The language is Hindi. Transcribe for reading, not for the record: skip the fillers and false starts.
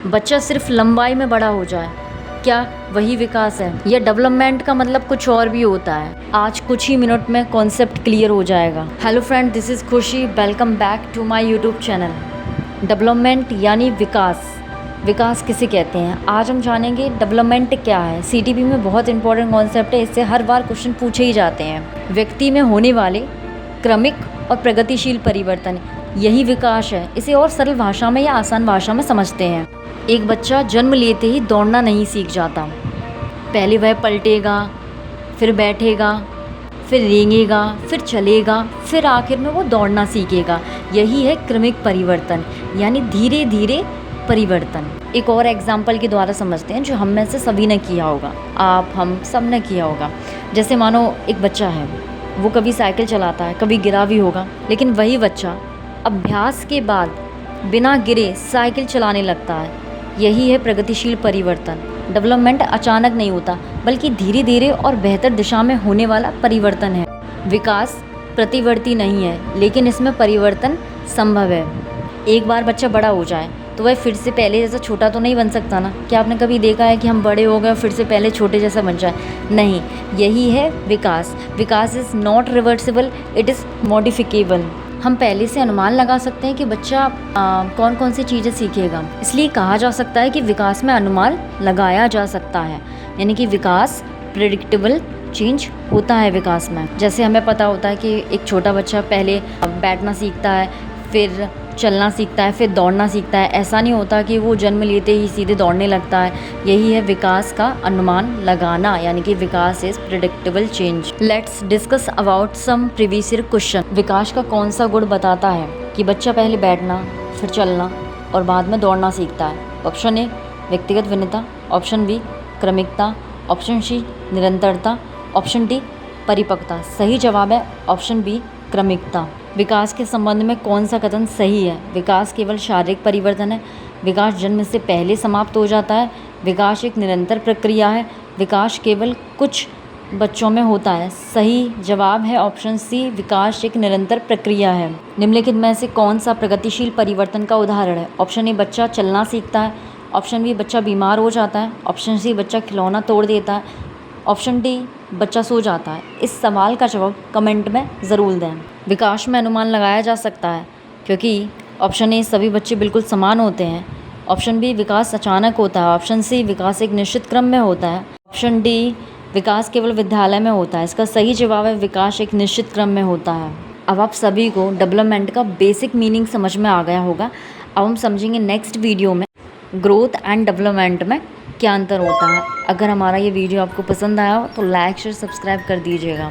बच्चा सिर्फ लंबाई में बड़ा हो जाए, क्या वही विकास है? या डेवलपमेंट का मतलब कुछ और भी होता है? आज कुछ ही मिनट में कॉन्सेप्ट क्लियर हो जाएगा। Hello friend, this is Khushi. Welcome back to my YouTube channel. Development यानी विकास। विकास किसे कहते हैं? आज हम जानेंगे डेवलपमेंट क्या है। सीटीपी में बहुत इंपॉर्टेंट कॉन्सेप्ट है, इससे हर बार क्वेश्चन पूछे ही जाते हैं। व्यक्ति में होने वाले क्रमिक और प्रगतिशील परिवर्तन, यही विकास है। इसे और सरल भाषा में या आसान भाषा में समझते हैं। एक बच्चा जन्म लेते ही दौड़ना नहीं सीख जाता। पहले वह पलटेगा, फिर बैठेगा, फिर रेंगेगा, फिर चलेगा, फिर आखिर में वो दौड़ना सीखेगा। यही है क्रमिक परिवर्तन, यानी धीरे धीरे परिवर्तन। एक और एग्जाम्पल के द्वारा समझते हैं, जो हम में से सभी ने किया होगा। आप, हम सब ने किया होगा। जैसे मानो एक बच्चा है, वो कभी साइकिल चलाता है, कभी गिरा भी होगा, लेकिन वही बच्चा अभ्यास के बाद बिना गिरे साइकिल चलाने लगता है। यही है प्रगतिशील परिवर्तन। डेवलपमेंट अचानक नहीं होता, बल्कि धीरे धीरे और बेहतर दिशा में होने वाला परिवर्तन है। विकास प्रतिवर्ती नहीं है, लेकिन इसमें परिवर्तन संभव है। एक बार बच्चा बड़ा हो जाए तो वह फिर से पहले जैसा छोटा तो नहीं बन सकता ना। क्या आपने कभी देखा है कि हम बड़े हो गए और फिर से पहले छोटे जैसा बन जाए? नहीं, यही है विकास। Vikas is not reversible, it is modifiable. हम पहले से अनुमान लगा सकते हैं कि बच्चा कौन कौन सी चीज़ें सीखेगा। इसलिए कहा जा सकता है कि विकास में अनुमान लगाया जा सकता है, यानी कि विकास प्रेडिक्टेबल चेंज होता है विकास में। जैसे हमें पता होता है कि एक छोटा बच्चा पहले बैठना सीखता है, फिर चलना सीखता है, फिर दौड़ना सीखता है। ऐसा नहीं होता कि वो जन्म लेते ही सीधे दौड़ने लगता है। यही है विकास का अनुमान लगाना, यानी कि vikas is predictable change. Let's discuss about some previous year question. विकास का कौन सा गुण बताता है कि बच्चा पहले बैठना, फिर चलना और बाद में दौड़ना सीखता है? ऑप्शन ए व्यक्तिगत भिन्नता, ऑप्शन बी क्रमिकता, ऑप्शन सी निरंतरता, ऑप्शन डी परिपक्वता। सही जवाब है ऑप्शन बी क्रमिकता। विकास के संबंध में कौन सा कथन सही है? विकास केवल शारीरिक परिवर्तन है। विकास जन्म से पहले समाप्त हो जाता है। विकास एक निरंतर प्रक्रिया है। विकास केवल कुछ बच्चों में होता है। सही जवाब है ऑप्शन सी, विकास एक निरंतर प्रक्रिया है। निम्नलिखित में से कौन सा प्रगतिशील परिवर्तन का उदाहरण है? ऑप्शन ए बच्चा चलना सीखता है, ऑप्शन बी बच्चा बीमार हो जाता है, ऑप्शन सी बच्चा खिलौना तोड़ देता है, ऑप्शन डी बच्चा सो जाता है। इस सवाल का जवाब कमेंट में ज़रूर दें। विकास में अनुमान लगाया जा सकता है, क्योंकि ऑप्शन ए सभी बच्चे बिल्कुल समान होते हैं, ऑप्शन बी विकास अचानक होता है, ऑप्शन सी विकास एक निश्चित क्रम में होता है, ऑप्शन डी विकास केवल विद्यालय में होता है। इसका सही जवाब है विकास एक निश्चित क्रम में होता है। अब आप सभी को डेवलपमेंट का बेसिक मीनिंग समझ में आ गया होगा। अब हम समझेंगे नेक्स्ट वीडियो में ग्रोथ एंड डेवलपमेंट में क्या अंतर होता है। अगर हमारा ये वीडियो आपको पसंद आया हो तो लाइक शेयर सब्सक्राइब कर दीजिएगा।